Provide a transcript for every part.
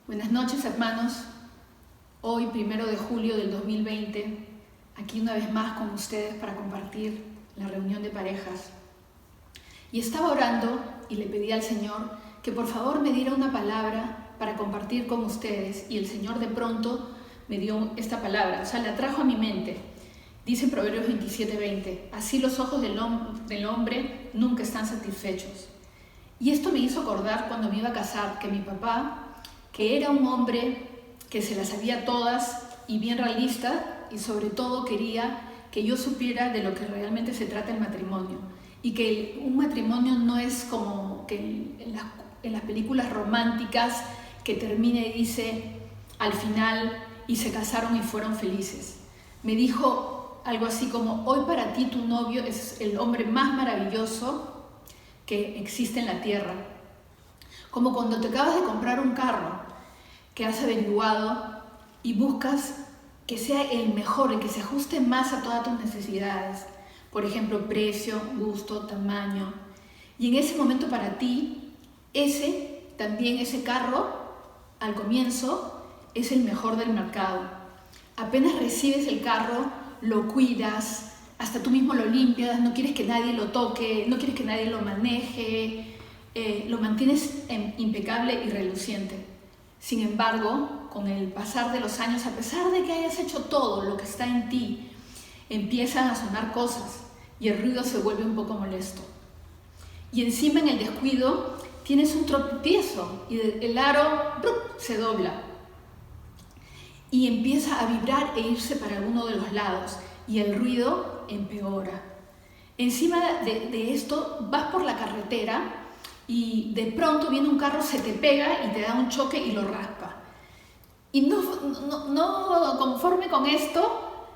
Buenas noches, hermanos. Hoy, 1 de julio del 2020, aquí una vez más con ustedes para compartir la reunión de parejas. Y estaba orando y le pedí al Señor que por favor me diera una palabra para compartir con ustedes. Y el Señor de pronto me dio esta palabra, la trajo a mi mente. Dice en Proverbios 27:20, así los ojos del hombre nunca están satisfechos. Y esto me hizo acordar cuando me iba a casar, que mi papá, que era un hombre que se las sabía todas y bien realista, y sobre todo quería que yo supiera de lo que realmente se trata el matrimonio, y que un matrimonio no es como que en las películas románticas que termina y dice al final y se casaron y fueron felices. Me dijo algo así como: hoy para ti tu novio es el hombre más maravilloso que existe en la tierra. Como cuando te acabas de comprar un carro, que has averiguado y buscas que sea el mejor, el que se ajuste más a todas tus necesidades. Por ejemplo, precio, gusto, tamaño. Y en ese momento para ti, ese carro, al comienzo, es el mejor del mercado. Apenas recibes el carro, lo cuidas, hasta tú mismo lo limpias, no quieres que nadie lo toque, no quieres que nadie lo maneje, lo mantienes impecable y reluciente. Sin embargo, con el pasar de los años, a pesar de que hayas hecho todo lo que está en ti, empiezan a sonar cosas y el ruido se vuelve un poco molesto. Y encima, en el descuido, tienes un tropiezo y el aro se dobla y empieza a vibrar e irse para alguno de los lados y el ruido empeora. Encima de esto, vas por la carretera y de pronto viene un carro, se te pega y te da un choque y lo raspa. Y no conforme con esto,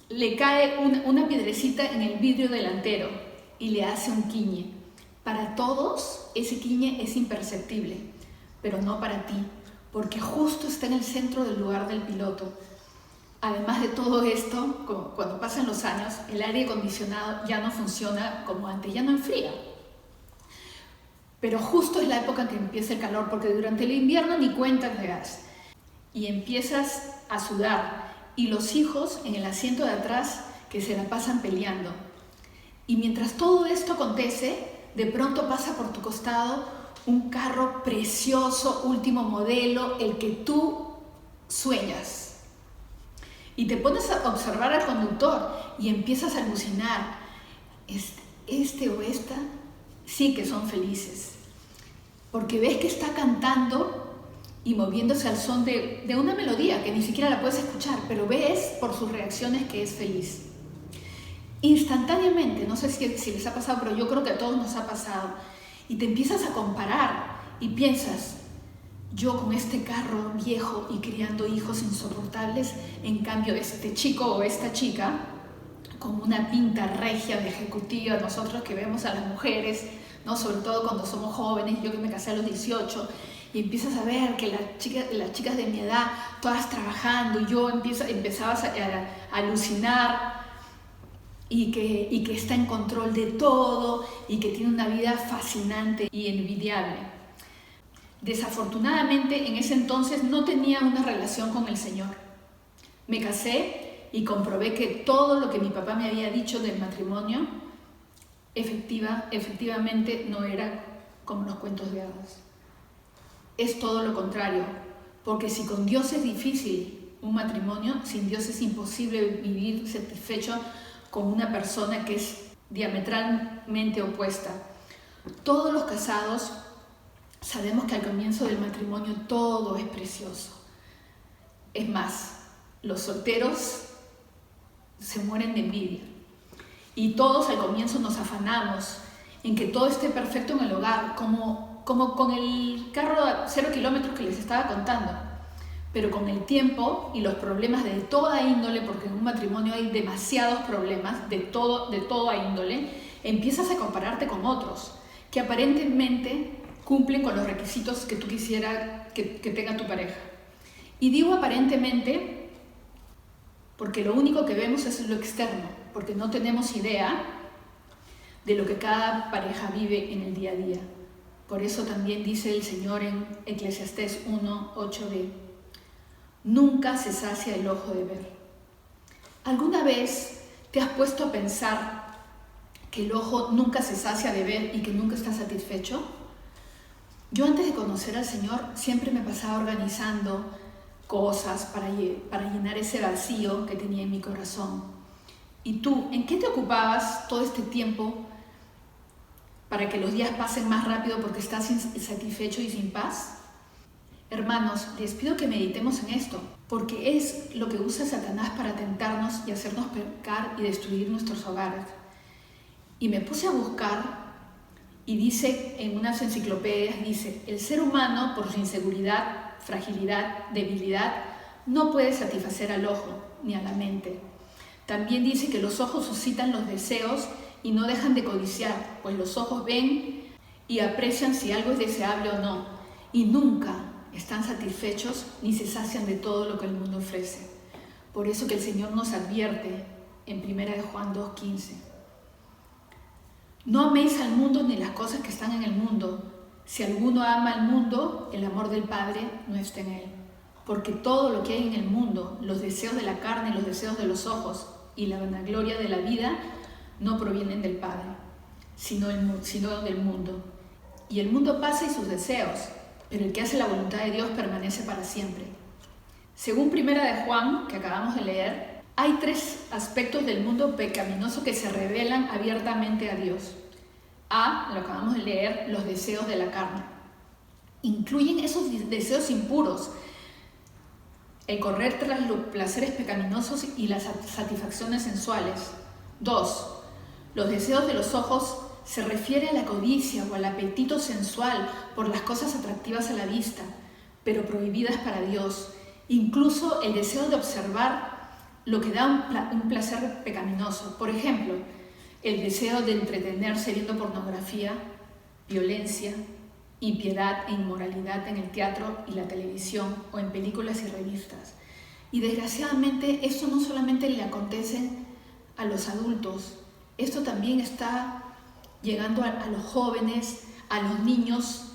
le cae una piedrecita en el vidrio delantero y le hace un quiñe. Para todos ese quiñe es imperceptible, pero no para ti, porque justo está en el centro del lugar del piloto. Además de todo esto, cuando pasan los años, el aire acondicionado ya no funciona como antes, ya no enfría. Pero justo es la época en que empieza el calor, porque durante el invierno ni cuenta te das. Y empiezas a sudar. Y los hijos en el asiento de atrás que se la pasan peleando. Y mientras todo esto acontece, de pronto pasa por tu costado un carro precioso, último modelo, el que tú sueñas. Y te pones a observar al conductor y empiezas a alucinar. Este o esta sí que son felices, porque ves que está cantando y moviéndose al son de una melodía que ni siquiera la puedes escuchar, pero ves por sus reacciones que es feliz. Instantáneamente, no sé si les ha pasado, pero yo creo que a todos nos ha pasado, y te empiezas a comparar y piensas: yo con este carro viejo y criando hijos insoportables, en cambio este chico o esta chica con una pinta regia de ejecutiva, nosotros que vemos a las mujeres, ¿no? Sobre todo cuando somos jóvenes, yo que me casé a los 18, y empiezas a ver que las chicas de mi edad, todas trabajando, y yo empezabas a alucinar, y que está en control de todo, y que tiene una vida fascinante y envidiable. Desafortunadamente, en ese entonces no tenía una relación con el Señor. Me casé y comprobé que todo lo que mi papá me había dicho del matrimonio efectivamente no era como los cuentos de hadas. Es todo lo contrario, porque si con Dios es difícil un matrimonio, sin Dios es imposible vivir satisfecho con una persona que es diametralmente opuesta. Todos los casados sabemos que al comienzo del matrimonio todo es precioso. Es más, los solteros se mueren de envidia. Y todos al comienzo nos afanamos en que todo esté perfecto en el hogar, como con el carro a 0 kilómetros que les estaba contando. Pero con el tiempo y los problemas de toda índole, porque en un matrimonio hay demasiados problemas de toda índole, empiezas a compararte con otros que aparentemente cumplen con los requisitos que tú quisieras que tenga tu pareja. Y digo aparentemente porque lo único que vemos es lo externo, porque no tenemos idea de lo que cada pareja vive en el día a día. Por eso también dice el Señor en Eclesiastés 1:8b: nunca se sacia el ojo de ver. ¿Alguna vez te has puesto a pensar que el ojo nunca se sacia de ver y que nunca está satisfecho? Yo antes de conocer al Señor siempre me pasaba organizando cosas para llenar ese vacío que tenía en mi corazón. ¿Y tú, en qué te ocupabas todo este tiempo para que los días pasen más rápido porque estás insatisfecho y sin paz? Hermanos, les pido que meditemos en esto, porque es lo que usa Satanás para tentarnos y hacernos pecar y destruir nuestros hogares. Y me puse a buscar y dice en unas enciclopedias, dice, el ser humano por su inseguridad, fragilidad, debilidad, no puede satisfacer al ojo ni a la mente. También dice que los ojos suscitan los deseos y no dejan de codiciar, pues los ojos ven y aprecian si algo es deseable o no, y nunca están satisfechos ni se sacian de todo lo que el mundo ofrece. Por eso que el Señor nos advierte en 1 Juan 2:15. No améis al mundo ni las cosas que están en el mundo. Si alguno ama al mundo, el amor del Padre no está en él. Porque todo lo que hay en el mundo, los deseos de la carne, los deseos de los ojos y la vanagloria de la vida, no provienen del Padre, sino del mundo. Y el mundo pasa y sus deseos, pero el que hace la voluntad de Dios permanece para siempre. Según 1 Juan, que acabamos de leer, hay 3 aspectos del mundo pecaminoso que se revelan abiertamente a Dios. A, lo acabamos de leer, los deseos de la carne. Incluyen esos deseos impuros, el correr tras los placeres pecaminosos y las satisfacciones sensuales. 2, los deseos de los ojos se refiere a la codicia o al apetito sensual por las cosas atractivas a la vista, pero prohibidas para Dios. Incluso el deseo de observar lo que da un placer pecaminoso. Por ejemplo, el deseo de entretenerse viendo pornografía, violencia, impiedad e inmoralidad en el teatro y la televisión o en películas y revistas. Y desgraciadamente esto no solamente le acontece a los adultos, esto también está llegando a los jóvenes, a los niños.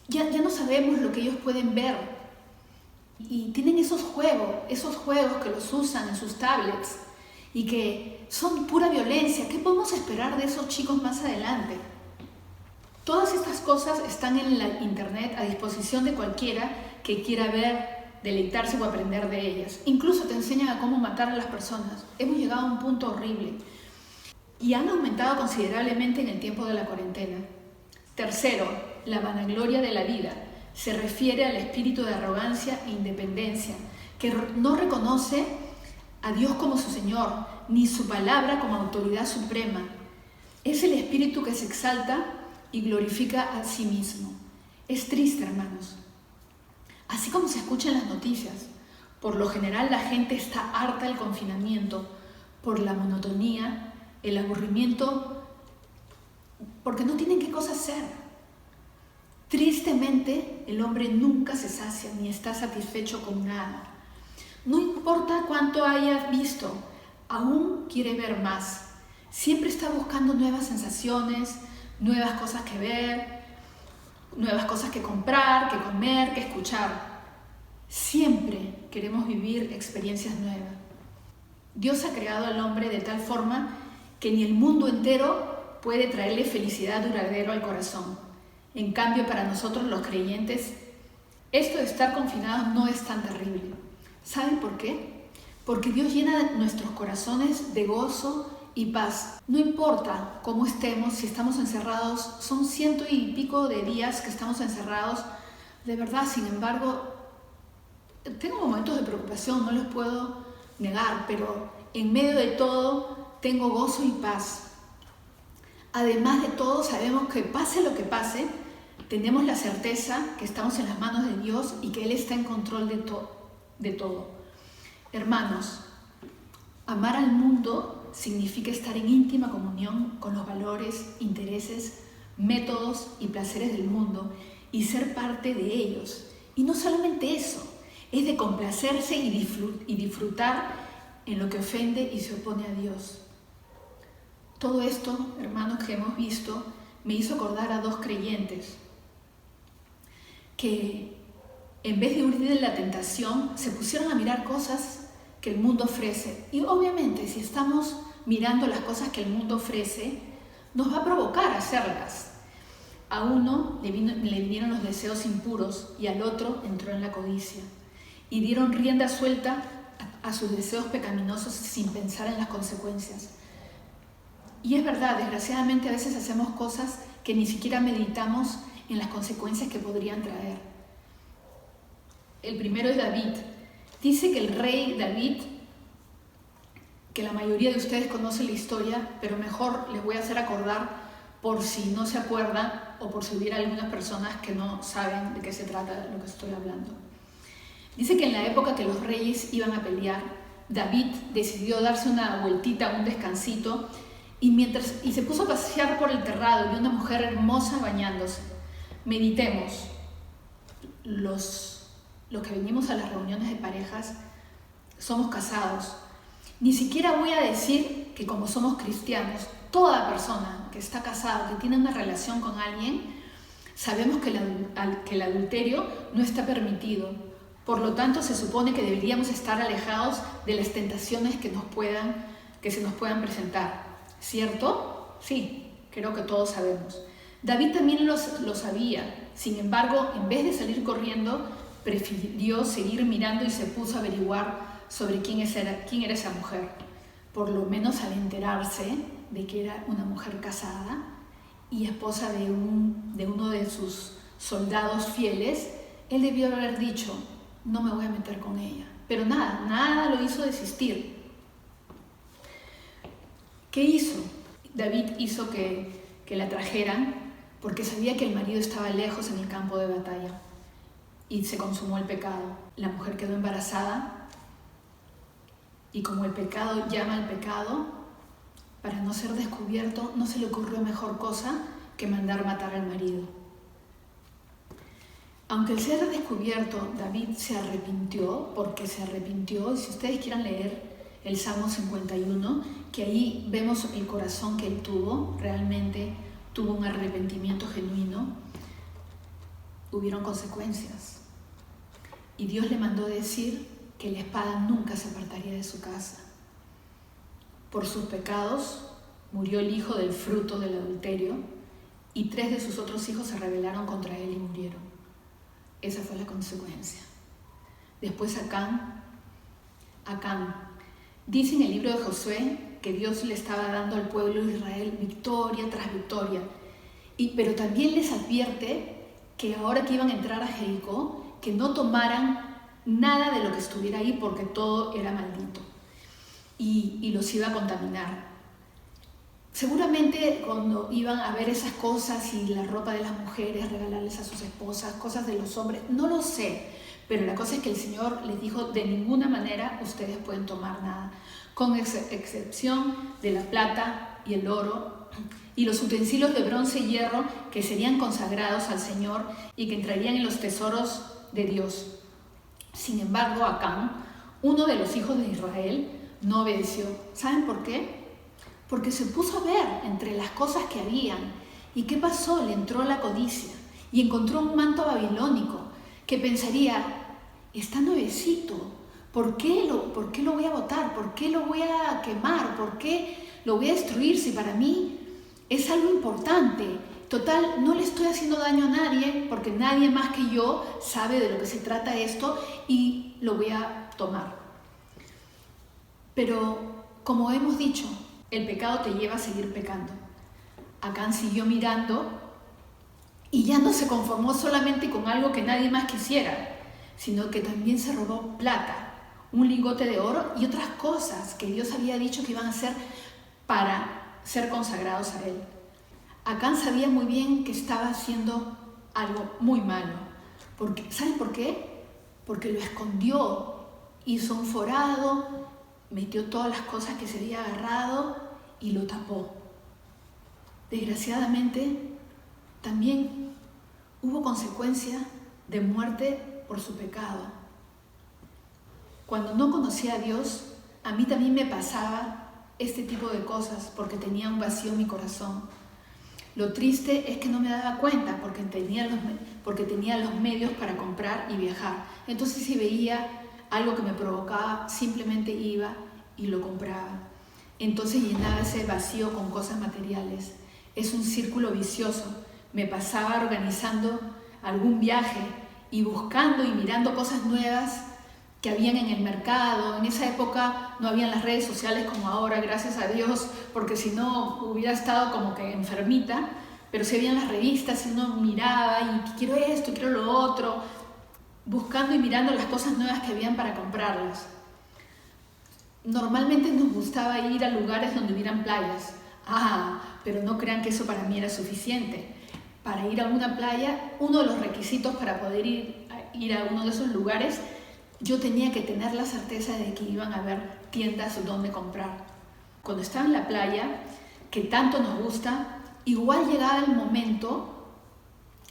Ya no sabemos lo que ellos pueden ver. Y tienen esos juegos que los usan en sus tablets y que son pura violencia. ¿Qué podemos esperar de esos chicos más adelante? Todas estas cosas están en la internet a disposición de cualquiera que quiera ver, deleitarse o aprender de ellas. Incluso te enseñan a cómo matar a las personas. Hemos llegado a un punto horrible y han aumentado considerablemente en el tiempo de la cuarentena. Tercero, la vanagloria de la vida. Se refiere al espíritu de arrogancia e independencia, que no reconoce a Dios como su Señor, ni su palabra como autoridad suprema. Es el espíritu que se exalta y glorifica a sí mismo. Es triste, hermanos. Así como se escucha en las noticias, por lo general la gente está harta del confinamiento, por la monotonía, el aburrimiento, porque no tienen qué cosa hacer. Tristemente, el hombre nunca se sacia ni está satisfecho con nada. No importa cuánto haya visto, aún quiere ver más. Siempre está buscando nuevas sensaciones, nuevas cosas que ver, nuevas cosas que comprar, que comer, que escuchar. Siempre queremos vivir experiencias nuevas. Dios ha creado al hombre de tal forma que ni el mundo entero puede traerle felicidad duradera al corazón. En cambio, para nosotros los creyentes, esto de estar confinados no es tan terrible. ¿Saben por qué? Porque Dios llena nuestros corazones de gozo y paz. No importa cómo estemos, si estamos encerrados, son 100 y pico de días que estamos encerrados, de verdad. Sin embargo, tengo momentos de preocupación, no los puedo negar, pero en medio de todo tengo gozo y paz. Además de todo, sabemos que pase lo que pase, tenemos la certeza que estamos en las manos de Dios y que Él está en control de todo. Hermanos, amar al mundo significa estar en íntima comunión con los valores, intereses, métodos y placeres del mundo y ser parte de ellos. Y no solamente eso, es de complacerse y disfrutar en lo que ofende y se opone a Dios. Todo esto, hermanos, que hemos visto, me hizo acordar a 2 creyentes. que en vez de huir de la tentación, se pusieron a mirar cosas que el mundo ofrece. Y obviamente, si estamos mirando las cosas que el mundo ofrece, nos va a provocar a hacerlas. A uno le vinieron los deseos impuros y al otro entró en la codicia. Y dieron rienda suelta a sus deseos pecaminosos sin pensar en las consecuencias. Y es verdad, desgraciadamente a veces hacemos cosas que ni siquiera meditamos en las consecuencias que podrían traer. El primero es David. Dice que el rey David, que la mayoría de ustedes conocen la historia, pero mejor les voy a hacer acordar por si no se acuerdan o por si hubiera algunas personas que no saben de qué se trata lo que estoy hablando. Dice que en la época que los reyes iban a pelear, David decidió darse una vueltita, un descansito, y se puso a pasear por el terrado y vio una mujer hermosa bañándose. Meditemos. Los que venimos a las reuniones de parejas somos casados. Ni siquiera voy a decir que como somos cristianos, toda persona que está casada, que tiene una relación con alguien, sabemos que el adulterio no está permitido. Por lo tanto, se supone que deberíamos estar alejados de las tentaciones que se nos puedan presentar. ¿Cierto? Sí, creo que todos sabemos. David también lo sabía. Sin embargo, en vez de salir corriendo, prefirió seguir mirando y se puso a averiguar sobre quién era esa mujer. Por lo menos al enterarse de que era una mujer casada y esposa de uno de sus soldados fieles, él debió haber dicho, no me voy a meter con ella. Pero nada lo hizo desistir. ¿Qué hizo? David hizo que la trajeran porque sabía que el marido estaba lejos en el campo de batalla y se consumó el pecado. La mujer quedó embarazada y como el pecado llama al pecado, para no ser descubierto, no se le ocurrió mejor cosa que mandar matar al marido. Aunque al ser descubierto, David se arrepintió, porque se arrepintió, y si ustedes quieran leer el Salmo 51, que ahí vemos el corazón que él tuvo, realmente tuvo un arrepentimiento genuino, hubieron consecuencias. Y Dios le mandó decir que la espada nunca se apartaría de su casa. Por sus pecados murió el hijo del fruto del adulterio y 3 de sus otros hijos se rebelaron contra él y murieron. Esa fue la consecuencia. Después Acán, dice en el libro de Josué que Dios le estaba dando al pueblo de Israel victoria tras victoria, pero también les advierte que ahora que iban a entrar a Jericó, que no tomaran nada de lo que estuviera ahí porque todo era maldito y los iba a contaminar. Seguramente cuando iban a ver esas cosas y la ropa de las mujeres, regalarles a sus esposas, cosas de los hombres, no lo sé, pero la cosa es que el Señor les dijo, de ninguna manera ustedes pueden tomar nada, con excepción de la plata y el oro y los utensilios de bronce y hierro que serían consagrados al Señor y que entrarían en los tesoros de Dios. Sin embargo, Acán, uno de los hijos de Israel, no obedeció. ¿Saben por qué? Porque se puso a ver entre las cosas que habían. ¿Y qué pasó? Le entró la codicia y encontró un manto babilónico que pensaría, está nuevecito, ¿por qué lo voy a botar? ¿Por qué lo voy a quemar? ¿Por qué lo voy a destruir si para mí es algo importante? Total, no le estoy haciendo daño a nadie porque nadie más que yo sabe de lo que se trata esto y lo voy a tomar. Pero, como hemos dicho, el pecado te lleva a seguir pecando. Acán siguió mirando y ya no se conformó solamente con algo que nadie más quisiera, sino que también se robó plata, un lingote de oro y otras cosas que Dios había dicho que iban a hacer para ser consagrados a Él. Acán sabía muy bien que estaba haciendo algo muy malo. ¿Saben por qué? Porque lo escondió, hizo un forado, metió todas las cosas que se había agarrado y lo tapó. Desgraciadamente, también hubo consecuencia de muerte por su pecado. Cuando no conocía a Dios, a mí también me pasaba este tipo de cosas porque tenía un vacío en mi corazón. Lo triste es que no me daba cuenta porque tenía los medios para comprar y viajar. Entonces si veía algo que me provocaba, simplemente iba y lo compraba. Entonces llenaba ese vacío con cosas materiales. Es un círculo vicioso. Me pasaba organizando algún viaje y buscando y mirando cosas nuevas que habían en el mercado. En esa época no habían las redes sociales como ahora, gracias a Dios, porque si no hubiera estado como que enfermita, pero se veían las revistas y uno miraba y quiero esto, quiero lo otro, buscando y mirando las cosas nuevas que habían para comprarlas. Normalmente nos gustaba ir a lugares donde hubieran playas. Pero no crean que eso para mí era suficiente. Para ir a una playa, uno de los requisitos para poder ir a uno de esos lugares, yo tenía que tener la certeza de que iban a haber tiendas donde comprar. Cuando estaba en la playa, que tanto nos gusta, igual llegaba el momento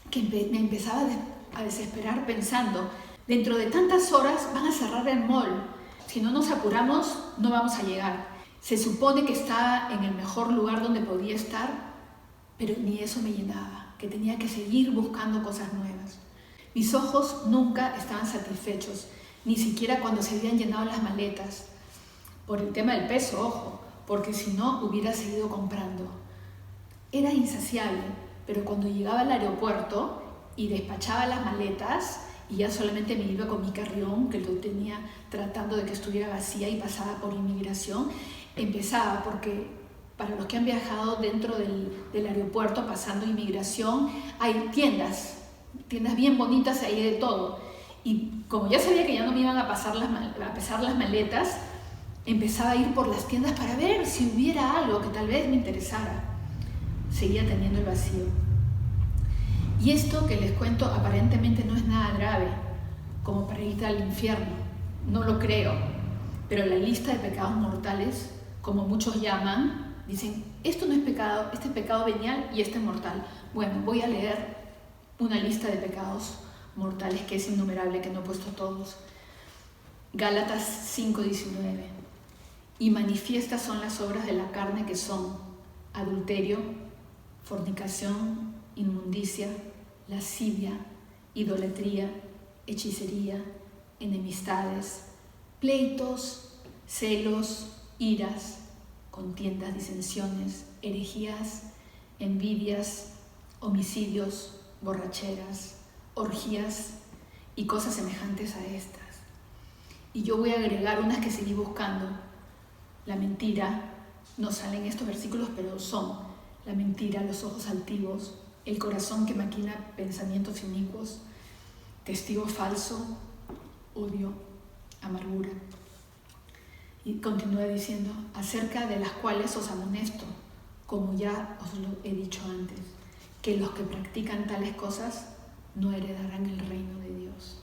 que me empezaba a desesperar pensando, dentro de tantas horas van a cerrar el mall. Si no nos apuramos, no vamos a llegar. Se supone que estaba en el mejor lugar donde podía estar, pero ni eso me llenaba, que tenía que seguir buscando cosas nuevas. Mis ojos nunca estaban satisfechos, ni siquiera cuando se habían llenado las maletas. Por el tema del peso, ojo, porque si no hubiera seguido comprando. Era insaciable, pero cuando llegaba al aeropuerto y despachaba las maletas, y ya solamente me iba con mi carrión, que lo tenía tratando de que estuviera vacía y pasaba por inmigración, empezaba, porque para los que han viajado dentro del aeropuerto pasando inmigración, hay tiendas bien bonitas, hay de todo. Y como ya sabía que ya no me iban a pesar las maletas, empezaba a ir por las tiendas para ver si hubiera algo que tal vez me interesara. Seguía teniendo el vacío. Y esto que les cuento aparentemente no es nada grave, como para ir al infierno. No lo creo, pero la lista de pecados mortales, como muchos llaman, dicen, esto no es pecado, este es pecado venial y este es mortal. Bueno, voy a leer una lista de pecados mortales que es innumerable, que no he puesto todos. Gálatas 5:19. Y manifiestas son las obras de la carne, que son adulterio, fornicación, inmundicia, lascivia, idolatría, hechicería, enemistades, pleitos, celos, iras, contiendas, disensiones, herejías, envidias, homicidios, borracheras, orgías y cosas semejantes a estas. Y yo voy a agregar unas que seguí buscando. La mentira, no salen estos versículos, pero son la mentira, los ojos altivos, el corazón que maquina pensamientos inicuos, testigo falso, odio, amargura. Y continúa diciendo, acerca de las cuales os amonesto, como ya os lo he dicho antes, que los que practican tales cosas no heredarán el reino de Dios.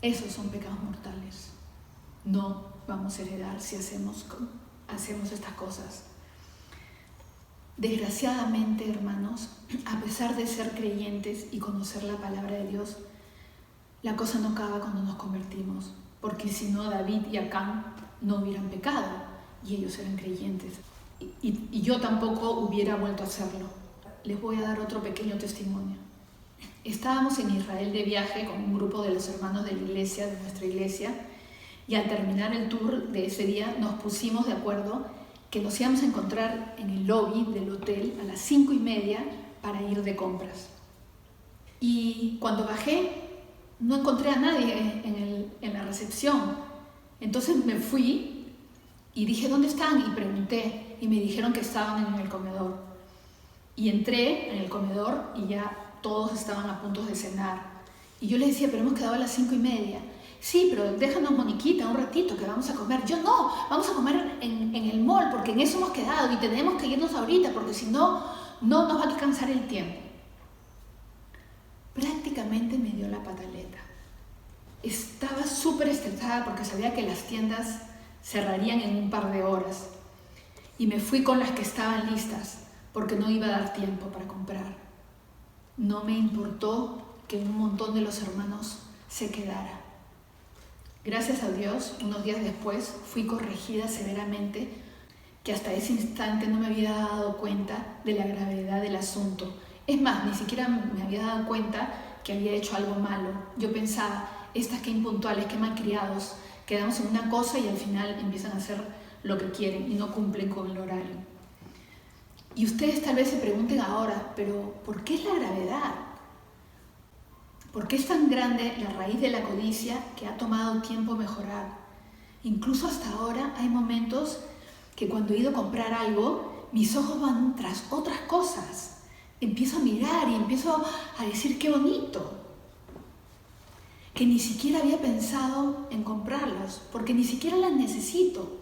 Esos son pecados mortales. No vamos a heredar si hacemos estas cosas. Desgraciadamente, hermanos, a pesar de ser creyentes y conocer la palabra de Dios, la cosa no acaba cuando nos convertimos, porque si no, David y Acán no hubieran pecado y ellos eran creyentes. Y yo tampoco hubiera vuelto a hacerlo. Les voy a dar otro pequeño testimonio. Estábamos en Israel de viaje con un grupo de los hermanos de la iglesia, de nuestra iglesia, y al terminar el tour de ese día nos pusimos de acuerdo que nos íbamos a encontrar en el lobby del hotel a las 5:30 para ir de compras. Y cuando bajé no encontré a nadie en la recepción. Entonces me fui y dije, ¿dónde están? Y pregunté y me dijeron que estaban en el comedor. Y entré en el comedor y ya todos estaban a punto de cenar. Y yo les decía, pero hemos quedado a las 5:30. Sí, pero déjanos, Moniquita, un ratito que vamos a comer. Yo no, vamos a comer en el mall porque en eso hemos quedado y tenemos que irnos ahorita porque si no, no nos va a alcanzar el tiempo. Prácticamente me dio la pataleta. Estaba súper estresada porque sabía que las tiendas cerrarían en un par de horas. Y me fui con las que estaban listas porque no iba a dar tiempo para comprar. No me importó que un montón de los hermanos se quedara. Gracias a Dios, unos días después fui corregida severamente que hasta ese instante no me había dado cuenta de la gravedad del asunto. Es más, ni siquiera me había dado cuenta que había hecho algo malo. Yo pensaba, estas que impuntuales, que malcriados, quedamos en una cosa y al final empiezan a hacer lo que quieren y no cumplen con el horario. Y ustedes tal vez se pregunten ahora, pero ¿por qué es la gravedad? ¿Por qué es tan grande la raíz de la codicia que ha tomado tiempo mejorar? Incluso hasta ahora hay momentos que cuando he ido a comprar algo, mis ojos van tras otras cosas. Empiezo a mirar y empiezo a decir qué bonito. Que ni siquiera había pensado en comprarlos, porque ni siquiera las necesito.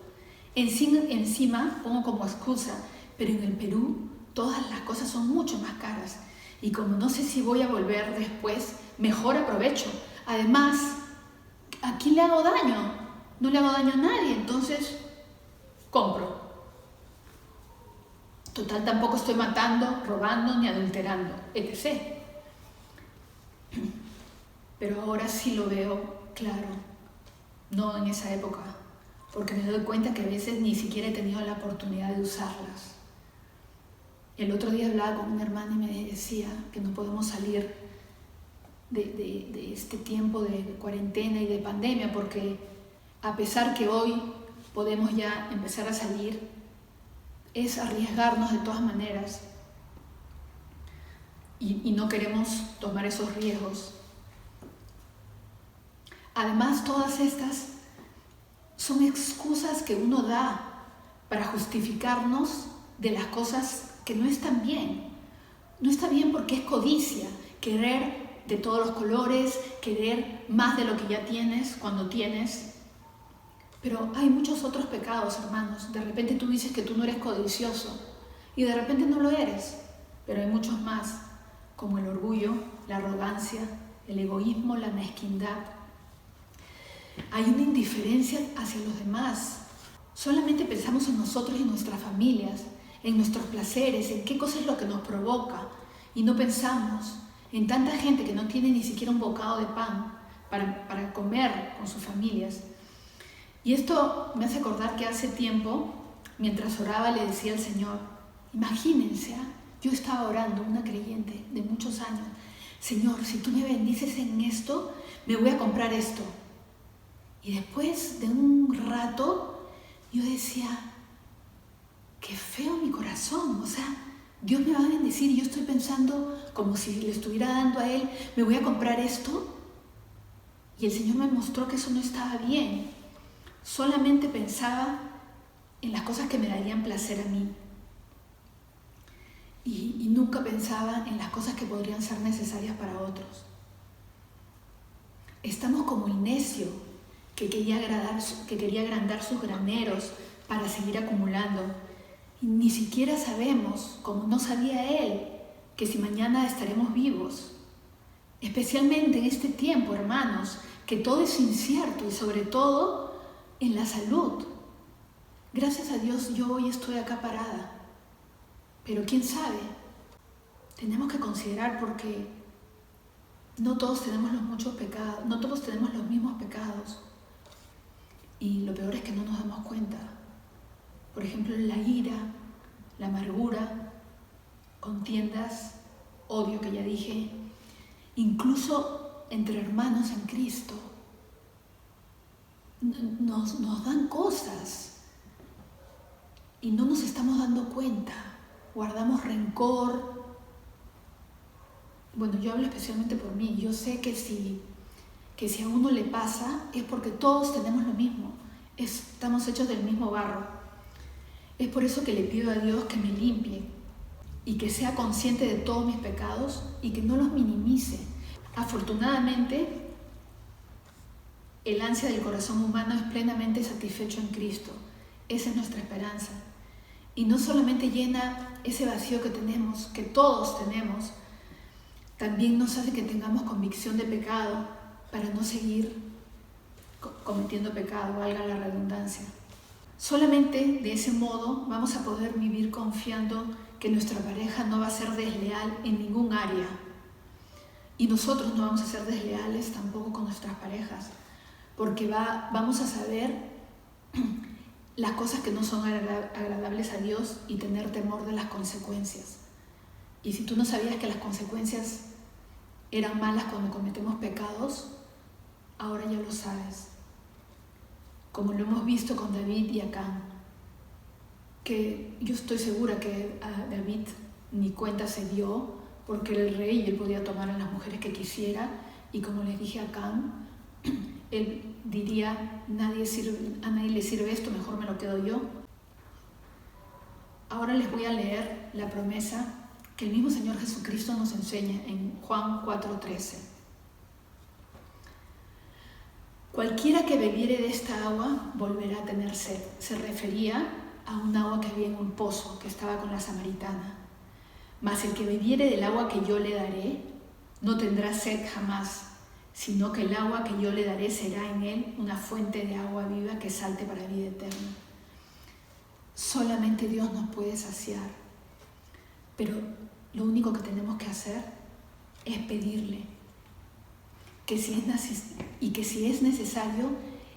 Encima pongo como excusa, pero en el Perú todas las cosas son mucho más caras. Y como no sé si voy a volver después, mejor aprovecho. Además, ¿a quién le hago daño? No le hago daño a nadie, entonces compro. Total, tampoco estoy matando, robando ni adulterando, etc. Pero ahora sí lo veo claro, no en esa época, porque me doy cuenta que a veces ni siquiera he tenido la oportunidad de usarlas. El otro día hablaba con una hermana y me decía que no podemos salir de este tiempo de cuarentena y de pandemia, porque a pesar que hoy podemos ya empezar a salir, es arriesgarnos de todas maneras y no queremos tomar esos riesgos. Además, todas estas son excusas que uno da para justificarnos de las cosas que no están bien. No está bien porque es codicia, querer de todos los colores, querer más de lo que ya tienes cuando tienes. Pero hay muchos otros pecados, hermanos. De repente tú dices que tú no eres codicioso y de repente no lo eres, pero hay muchos más, como el orgullo, la arrogancia, el egoísmo, la mezquindad. Hay una indiferencia hacia los demás. Solamente pensamos en nosotros y en nuestras familias, en nuestros placeres, en qué cosa es lo que nos provoca, y no pensamos en tanta gente que no tiene ni siquiera un bocado de pan para comer con sus familias. Y esto me hace acordar que hace tiempo, mientras oraba, le decía al Señor, imagínense, yo estaba orando, una creyente de muchos años, Señor, si tú me bendices en esto, me voy a comprar esto. Y después de un rato, yo decía, qué feo mi corazón, o sea, Dios me va a bendecir y yo estoy pensando como si le estuviera dando a Él, me voy a comprar esto. Y el Señor me mostró que eso no estaba bien. Solamente pensaba en las cosas que me darían placer a mí. Y nunca pensaba en las cosas que podrían ser necesarias para otros. Estamos como el necio que quería agrandar sus graneros para seguir acumulando. Y ni siquiera sabemos, como no sabía él, que si mañana estaremos vivos. Especialmente en este tiempo, hermanos, que todo es incierto y sobre todo en la salud. Gracias a Dios yo hoy estoy acá parada, pero quién sabe, tenemos que considerar porque no todos tenemos los muchos pecados, no todos tenemos los mismos pecados y lo peor es que no nos damos cuenta. Por ejemplo, la ira, la amargura, contiendas, odio que ya dije, incluso entre hermanos en Cristo. Nos dan cosas y no nos estamos dando cuenta, guardamos rencor. Bueno, yo hablo especialmente por mí, yo sé que si a uno le pasa es porque todos tenemos lo mismo, estamos hechos del mismo barro. Es por eso que le pido a Dios que me limpie y que sea consciente de todos mis pecados y que no los minimice. Afortunadamente, el ansia del corazón humano es plenamente satisfecho en Cristo. Esa es nuestra esperanza. Y no solamente llena ese vacío que tenemos, que todos tenemos, también nos hace que tengamos convicción de pecado para no seguir cometiendo pecado, valga la redundancia. Solamente de ese modo vamos a poder vivir confiando que nuestra pareja no va a ser desleal en ningún área. Y nosotros no vamos a ser desleales tampoco con nuestras parejas. Porque vamos a saber las cosas que no son agradables a Dios y tener temor de las consecuencias. Y si tú no sabías que las consecuencias eran malas cuando cometemos pecados, ahora ya lo sabes. Como lo hemos visto con David y Acán, que yo estoy segura que a David ni cuenta se dio, porque era el rey y él podía tomar a las mujeres que quisiera, y como les dije a Acán, él diría, a nadie le sirve esto, mejor me lo quedo yo. Ahora les voy a leer la promesa que el mismo Señor Jesucristo nos enseña en Juan 4:13. Cualquiera que bebiere de esta agua volverá a tener sed. Se refería a un agua que había en un pozo que estaba con la samaritana. Mas el que bebiere del agua que yo le daré no tendrá sed jamás, sino que el agua que yo le daré será en él una fuente de agua viva que salte para vida eterna. Solamente Dios nos puede saciar, pero lo único que tenemos que hacer es pedirle que si es necesario,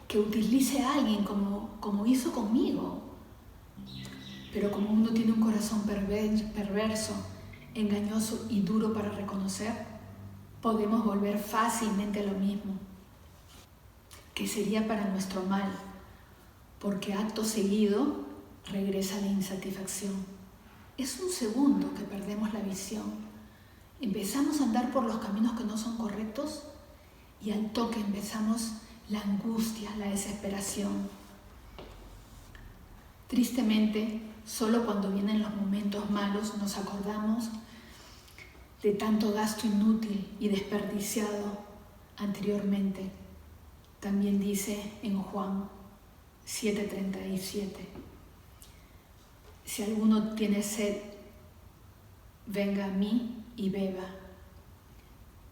que utilice a alguien como hizo conmigo. Pero como uno tiene un corazón perverso, engañoso y duro para reconocer, podemos volver fácilmente a lo mismo, que sería para nuestro mal, porque acto seguido regresa la insatisfacción. Es un segundo que perdemos la visión. Empezamos a andar por los caminos que no son correctos y al toque empezamos la angustia, la desesperación. Tristemente, solo cuando vienen los momentos malos nos acordamos de tanto gasto inútil y desperdiciado anteriormente. También dice en Juan 7:37, si alguno tiene sed, venga a mí y beba.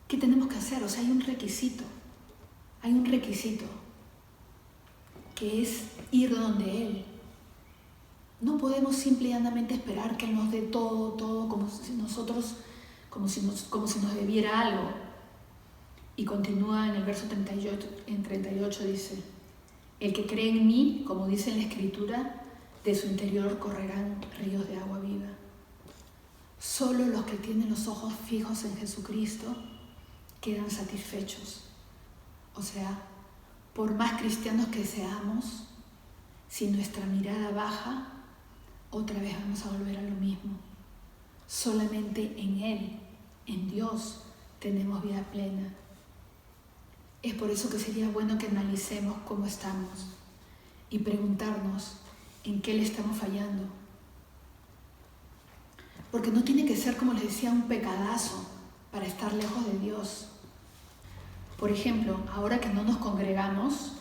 ¿Qué tenemos que hacer? O sea, hay un requisito, que es ir donde Él. No podemos simple y llanamente esperar que Él nos dé todo, como si nos debiera algo. Y continúa en el verso 38 dice, el que cree en mí, como dice en la Escritura, de su interior correrán ríos de agua viva. Solo los que tienen los ojos fijos en Jesucristo quedan satisfechos. O sea, por más cristianos que seamos, si nuestra mirada baja, otra vez vamos a volver a lo mismo. Solamente en Él, en Dios, tenemos vida plena. Es por eso que sería bueno que analicemos cómo estamos y preguntarnos en qué le estamos fallando. Porque no tiene que ser, como les decía, un pecadazo para estar lejos de Dios. Por ejemplo, ahora que no nos congregamos,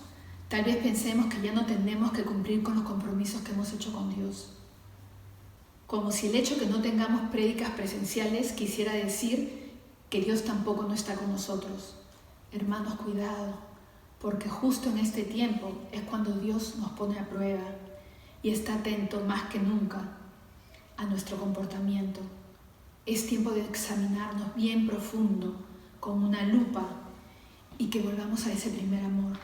tal vez pensemos que ya no tenemos que cumplir con los compromisos que hemos hecho con Dios. Como si el hecho que no tengamos prédicas presenciales quisiera decir que Dios tampoco no está con nosotros. Hermanos, cuidado, porque justo en este tiempo es cuando Dios nos pone a prueba y está atento más que nunca a nuestro comportamiento. Es tiempo de examinarnos bien profundo, con una lupa, y que volvamos a ese primer amor.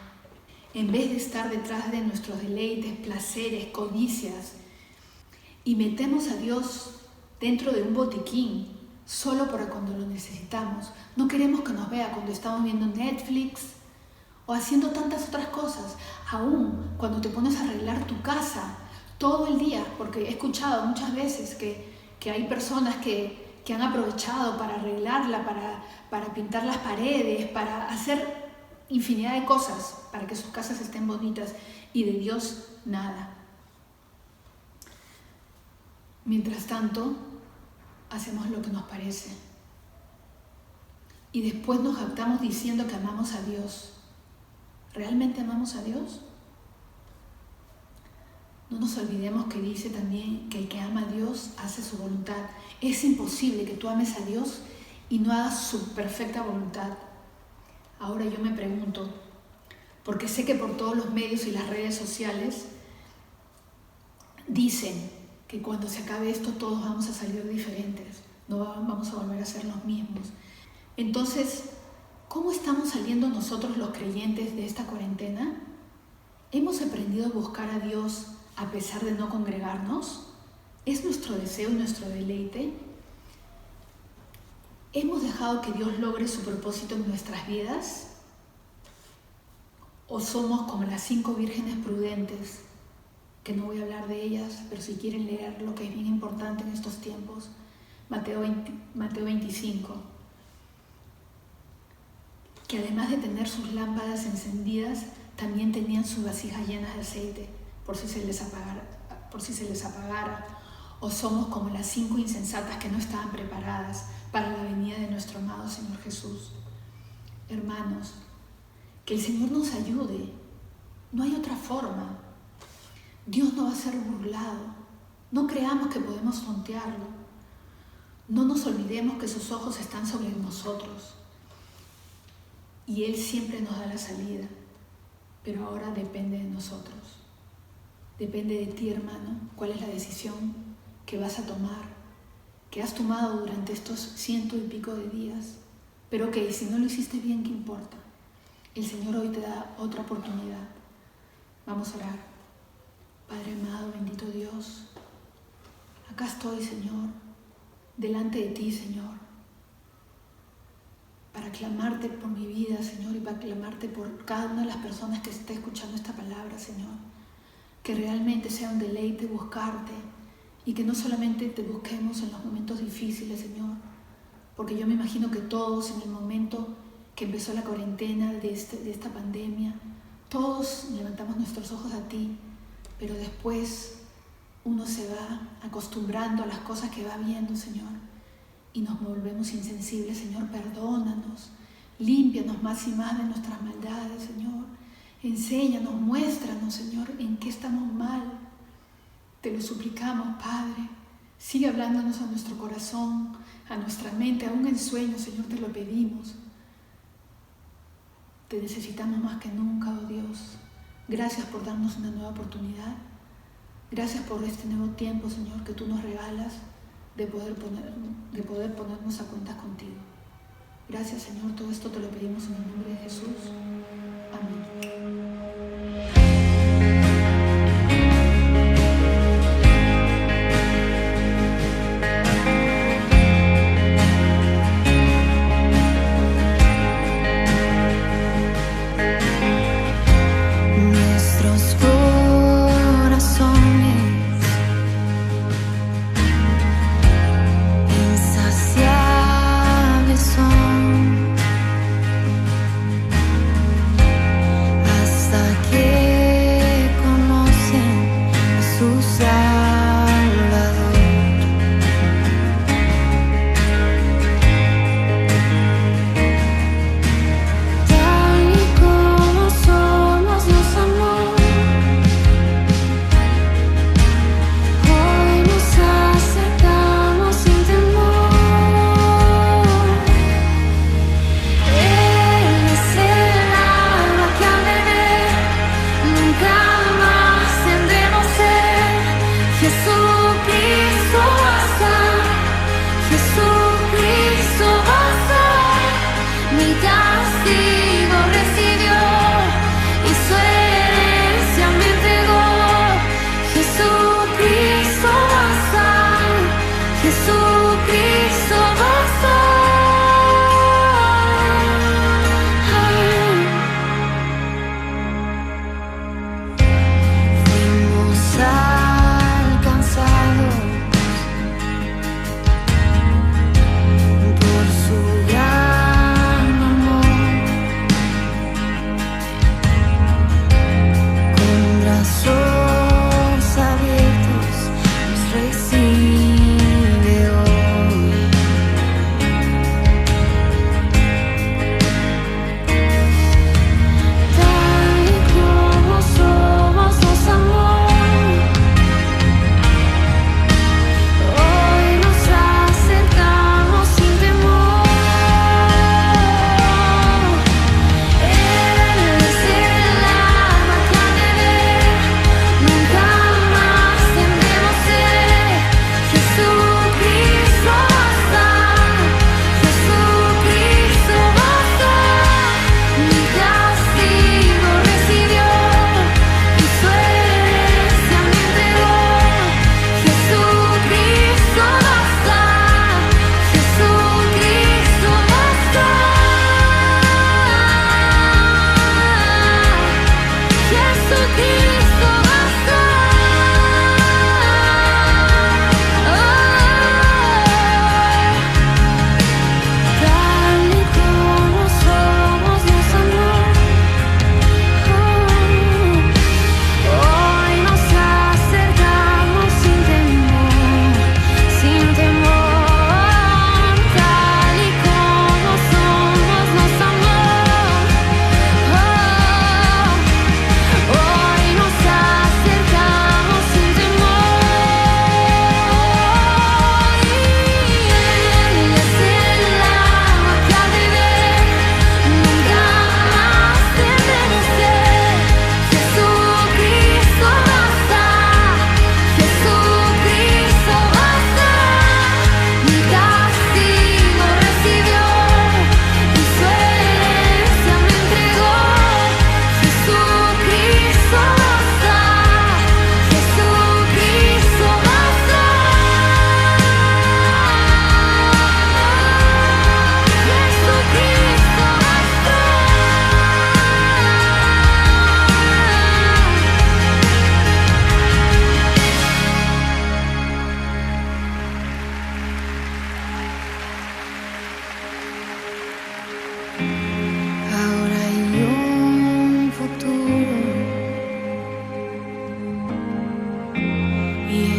En vez de estar detrás de nuestros deleites, placeres, codicias, y metemos a Dios dentro de un botiquín, solo para cuando lo necesitamos. No queremos que nos vea cuando estamos viendo Netflix o haciendo tantas otras cosas. Aún cuando te pones a arreglar tu casa todo el día, porque he escuchado muchas veces que hay personas que han aprovechado para arreglarla, para pintar las paredes, para hacer infinidad de cosas para que sus casas estén bonitas, y de Dios nada. Mientras tanto, hacemos lo que nos parece. Y después nos jactamos diciendo que amamos a Dios. ¿Realmente amamos a Dios? No nos olvidemos que dice también que el que ama a Dios hace su voluntad. Es imposible que tú ames a Dios y no hagas su perfecta voluntad. Ahora yo me pregunto, porque sé que por todos los medios y las redes sociales dicen que cuando se acabe esto todos vamos a salir diferentes, no vamos a volver a ser los mismos. Entonces, ¿cómo estamos saliendo nosotros los creyentes de esta cuarentena? ¿Hemos aprendido a buscar a Dios a pesar de no congregarnos? ¿Es nuestro deseo y nuestro deleite? ¿Hemos dejado que Dios logre su propósito en nuestras vidas? ¿O somos como las 5 vírgenes prudentes, que no voy a hablar de ellas, pero si quieren leer lo que es bien importante en estos tiempos, Mateo 25, que además de tener sus lámparas encendidas, también tenían sus vasijas llenas de aceite, por si se les apagara. ¿O somos como las 5 insensatas que no estaban preparadas para la venida de nuestro amado Señor Jesús? Hermanos, que el Señor nos ayude. No hay otra forma. Dios no va a ser burlado. No creamos que podemos tontearlo. No nos olvidemos que sus ojos están sobre nosotros. Y Él siempre nos da la salida. Pero ahora depende de nosotros. Depende de ti, hermano, cuál es la decisión que vas a tomar, que has tomado durante estos 100 y pico de días. Pero que si no lo hiciste bien, ¿qué importa? El Señor hoy te da otra oportunidad. Vamos a orar. Padre amado, bendito Dios, acá estoy, Señor, delante de ti, Señor, para clamarte por mi vida, Señor, y para clamarte por cada una de las personas que está escuchando esta palabra, Señor. Que realmente sea un deleite buscarte y que no solamente te busquemos en los momentos difíciles, Señor, porque yo me imagino que todos en el momento que empezó la cuarentena de esta pandemia, todos levantamos nuestros ojos a ti, pero después uno se va acostumbrando a las cosas que va viendo, Señor, y nos volvemos insensibles. Señor, perdónanos, límpianos más y más de nuestras maldades, Señor. Enséñanos, muéstranos, Señor, en qué estamos mal. Te lo suplicamos, Padre. Sigue hablándonos a nuestro corazón, a nuestra mente, aún en sueños, Señor, te lo pedimos. Te necesitamos más que nunca, oh Dios. Gracias por darnos una nueva oportunidad. Gracias por este nuevo tiempo, Señor, que tú nos regalas de poder ponernos a cuentas contigo. Gracias, Señor. Todo esto te lo pedimos en el nombre de Jesús. Amén.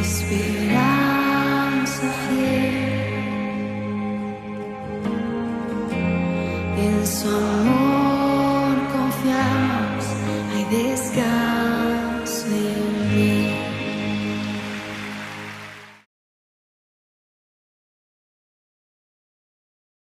esperanza fiel en su amor.